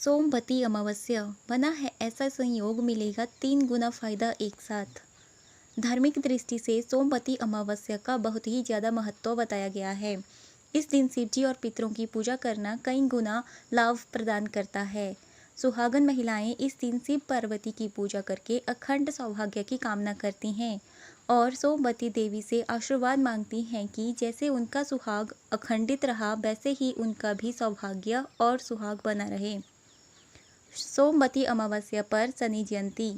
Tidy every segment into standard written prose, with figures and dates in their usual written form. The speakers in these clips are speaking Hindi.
सोमवती अमावस्या बना है ऐसा संयोग मिलेगा 3 गुना फायदा एक साथ। धार्मिक दृष्टि से सोमवती अमावस्या का बहुत ही ज़्यादा महत्व बताया गया है। इस दिन शिवजी और पितरों की पूजा करना कई गुना लाभ प्रदान करता है। सुहागन महिलाएं इस दिन शिव पार्वती की पूजा करके अखंड सौभाग्य की कामना करती हैं और सोमवती देवी से आशीर्वाद मांगती हैं कि जैसे उनका सुहाग अखंडित रहा वैसे ही उनका भी सौभाग्य और सुहाग बना रहे। सोमवती अमावस्या पर शनि जयंती।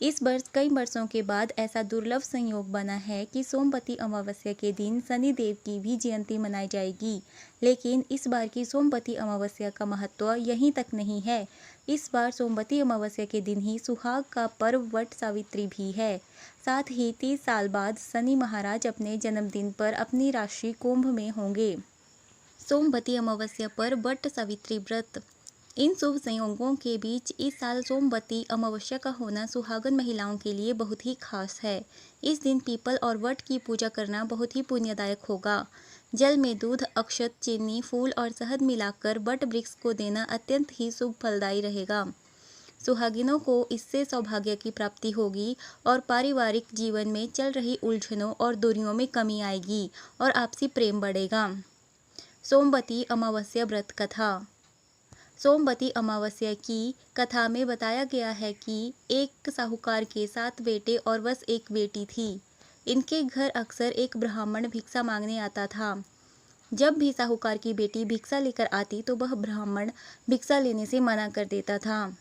इस वर्ष कई वर्षों के बाद ऐसा दुर्लभ संयोग बना है कि सोमवती अमावस्या के दिन शनि देव की भी जयंती मनाई जाएगी। लेकिन इस बार की सोमवती अमावस्या का महत्व यहीं तक नहीं है। इस बार सोमवती अमावस्या के दिन ही सुहाग का पर्व वट सावित्री भी है। साथ ही 30 साल बाद शनि महाराज अपने जन्मदिन पर अपनी राशि कुंभ में होंगे। सोमवती अमावस्या पर वट सावित्री व्रत। इन शुभ संयोगों के बीच इस साल सोमवती अमावस्या का होना सुहागन महिलाओं के लिए बहुत ही खास है। इस दिन पीपल और वट की पूजा करना बहुत ही पुण्यदायक होगा। जल में दूध, अक्षत, चीनी, फूल और शहद मिलाकर वट वृक्ष को देना अत्यंत ही शुभ फलदायी रहेगा। सुहागिनों को इससे सौभाग्य की प्राप्ति होगी और पारिवारिक जीवन में चल रही उलझनों और दूरियों में कमी आएगी और आपसी प्रेम बढ़ेगा। सोमवती अमावस्या व्रत कथा। सोमवती अमावस्या की कथा में बताया गया है कि एक साहूकार के 7 बेटे और बस एक बेटी थी। इनके घर अक्सर एक ब्राह्मण भिक्षा मांगने आता था। जब भी साहूकार की बेटी भिक्षा लेकर आती तो वह ब्राह्मण भिक्षा लेने से मना कर देता था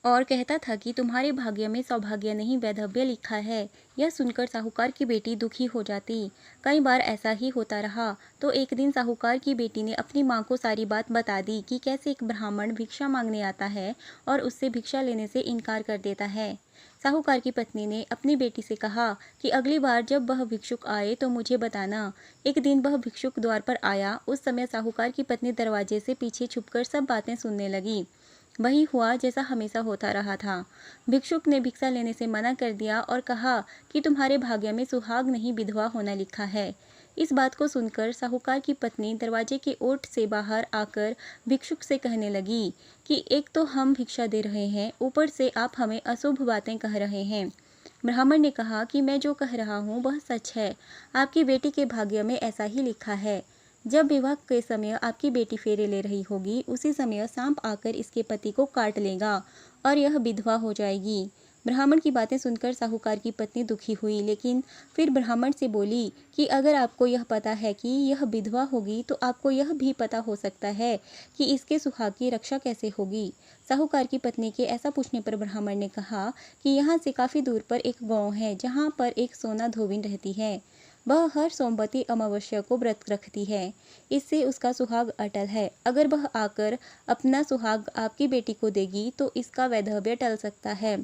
और कहता था कि तुम्हारे भाग्य में सौभाग्य नहीं वैधव्य लिखा है। यह सुनकर साहूकार की बेटी दुखी हो जाती। कई बार ऐसा ही होता रहा तो एक दिन साहूकार की बेटी ने अपनी माँ को सारी बात बता दी कि कैसे एक ब्राह्मण भिक्षा मांगने आता है और उससे भिक्षा लेने से इनकार कर देता है। साहूकार की पत्नी ने अपनी बेटी से कहा कि अगली बार जब वह भिक्षुक आए तो मुझे बताना। एक दिन वह भिक्षुक द्वार पर आया। उस समय साहूकार की पत्नी दरवाजे से पीछे छुपकर सब बातें सुनने लगी। वही हुआ जैसा हमेशा होता रहा था। भिक्षुक ने भिक्षा लेने से मना कर दिया और कहा कि तुम्हारे भाग्य में सुहाग नहीं विधवा होना लिखा है। इस बात को सुनकर साहूकार की पत्नी दरवाजे के ओट से बाहर आकर भिक्षुक से कहने लगी कि एक तो हम भिक्षा दे रहे हैं, ऊपर से आप हमें अशुभ बातें कह रहे हैं। ब्राह्मण ने कहा कि मैं जो कह रहा हूँ वह सच है। आपकी बेटी के भाग्य में ऐसा ही लिखा है। जब विवाह के समय आपकी बेटी फेरे ले रही होगी उसी समय सांप आकर इसके पति को काट लेगा और यह विधवा हो जाएगी। ब्राह्मण की बातें सुनकर साहूकार की पत्नी दुखी हुई, लेकिन फिर ब्राह्मण से बोली कि अगर आपको यह पता है कि यह विधवा होगी तो आपको यह भी पता हो सकता है कि इसके सुहाग की रक्षा कैसे होगी। साहूकार की पत्नी के ऐसा पूछने पर ब्राह्मण ने कहा कि यहाँ से काफ़ी दूर पर एक गाँव है जहाँ पर एक सोना धोबिन रहती है। वह हर सोमवती अमावस्या को व्रत रखती है। इससे उसका सुहाग अटल है। अगर वह आकर अपना सुहाग आपकी बेटी को देगी तो इसका वैधव्य टल सकता है।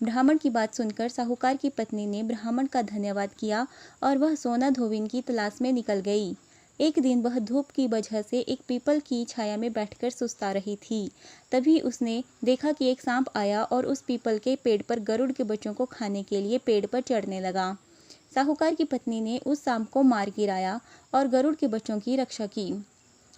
ब्राह्मण की बात सुनकर साहूकार की पत्नी ने ब्राह्मण का धन्यवाद किया और वह सोना धोबिन की तलाश में निकल गई। एक दिन वह धूप की वजह से एक पीपल की छाया में बैठकर सुस्ता रही थी। तभी उसने देखा कि एक सांप आया और उस पीपल के पेड़ पर गरुड़ के बच्चों को खाने के लिए पेड़ पर चढ़ने लगा। साहूकार की पत्नी ने उस सांप को मार गिराया और गरुड़ के बच्चों की रक्षा की।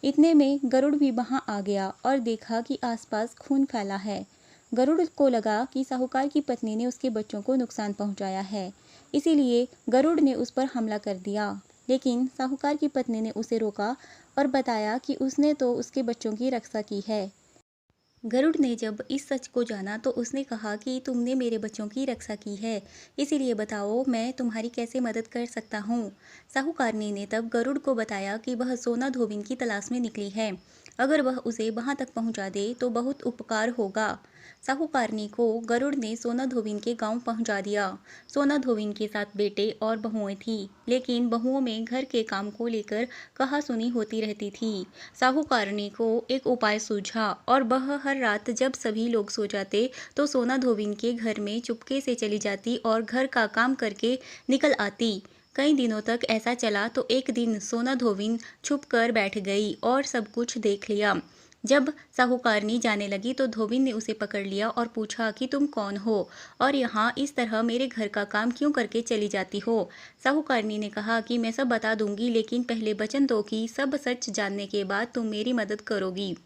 इतने में गरुड़ भी वहां आ गया और देखा कि आसपास खून फैला है। गरुड़ को लगा कि साहूकार की पत्नी ने उसके बच्चों को नुकसान पहुंचाया है, इसीलिए गरुड़ ने उस पर हमला कर दिया। लेकिन साहूकार की पत्नी ने उसे रोका और बताया कि उसने तो उसके बच्चों की रक्षा की है। गरुड़ ने जब इस सच को जाना तो उसने कहा कि तुमने मेरे बच्चों की रक्षा की है, इसीलिए बताओ मैं तुम्हारी कैसे मदद कर सकता हूँ। साहूकारनी ने तब गरुड़ को बताया कि वह सोना धोबिन की तलाश में निकली है। अगर वह उसे वहां तक पहुंचा दे तो बहुत उपकार होगा। साहूकारनी को गरुड़ ने सोना धोबिन के गांव पहुंचा दिया। सोना धोबिन के 7 बेटे और बहुएं थी, लेकिन बहुओं में घर के काम को लेकर कहासुनी होती रहती थी। साहूकारनी को एक उपाय सूझा और वह हर रात जब सभी लोग सो जाते तो सोना धोबिन के घर में चुपके से चली जाती और घर का काम करके निकल आती। कई दिनों तक ऐसा चला तो एक दिन सोना धोबिन छुप कर बैठ गई और सब कुछ देख लिया। जब साहूकारनी जाने लगी तो धोबिन ने उसे पकड़ लिया और पूछा कि तुम कौन हो और यहाँ इस तरह मेरे घर का काम क्यों करके चली जाती हो। साहूकारनी ने कहा कि मैं सब बता दूंगी, लेकिन पहले वचन दो कि सब सच जानने के बाद तुम मेरी मदद करोगी।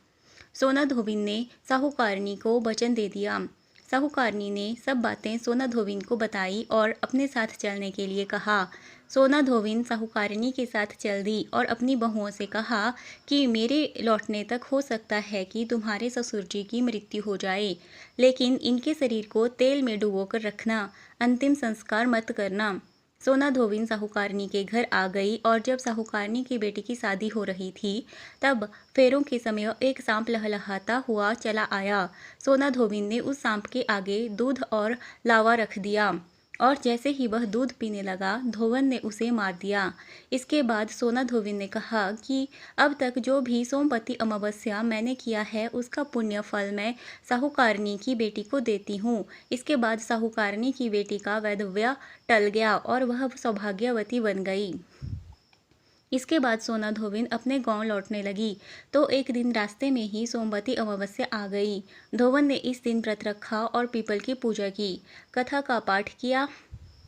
सोना धोबिन ने साहूकारनी को वचन दे दिया। साहूकारनी ने सब बातें सोना धोबिन को बताई और अपने साथ चलने के लिए कहा। सोना धोबिन साहूकारनी के साथ चल दी और अपनी बहुओं से कहा कि मेरे लौटने तक हो सकता है कि तुम्हारे ससुर जी की मृत्यु हो जाए, लेकिन इनके शरीर को तेल में डुबोकर रखना, अंतिम संस्कार मत करना। सोना धोबिन साहूकारनी के घर आ गई और जब साहूकारनी की बेटी की शादी हो रही थी, तब फेरों के समय एक सांप लहलहाता हुआ चला आया। सोना धोबिन ने उस सांप के आगे दूध और लावा रख दिया और जैसे ही वह दूध पीने लगा, धोबन ने उसे मार दिया। इसके बाद सोना धोबिन ने कहा कि अब तक जो भी सोमवती अमावस्या मैंने किया है, उसका पुण्य फल मैं साहूकारनी की बेटी को देती हूँ। इसके बाद साहूकारनी की बेटी का वैधव्य टल गया और वह सौभाग्यवती बन गई। इसके बाद सोना धोबिन अपने गांव लौटने लगी तो एक दिन रास्ते में ही सोमवती अमावस्या आ गई। धोबन ने इस दिन व्रत रखा और पीपल की पूजा की, कथा का पाठ किया।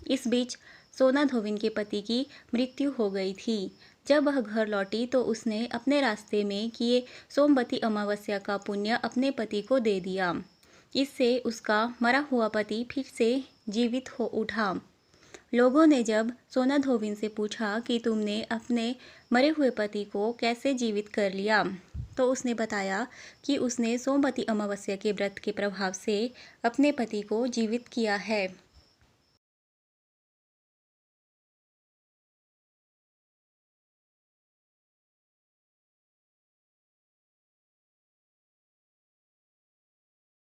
इस बीच सोना धोबिन के पति की मृत्यु हो गई थी। जब वह घर लौटी तो उसने अपने रास्ते में किए सोमवती अमावस्या का पुण्य अपने पति को दे दिया। इससे उसका मरा हुआ पति फिर से जीवित हो उठा। लोगों ने जब सोना धोबिन से पूछा कि तुमने अपने मरे हुए पति को कैसे जीवित कर लिया, तो उसने बताया कि उसने सोमवती अमावस्या के व्रत के प्रभाव से अपने पति को जीवित किया है।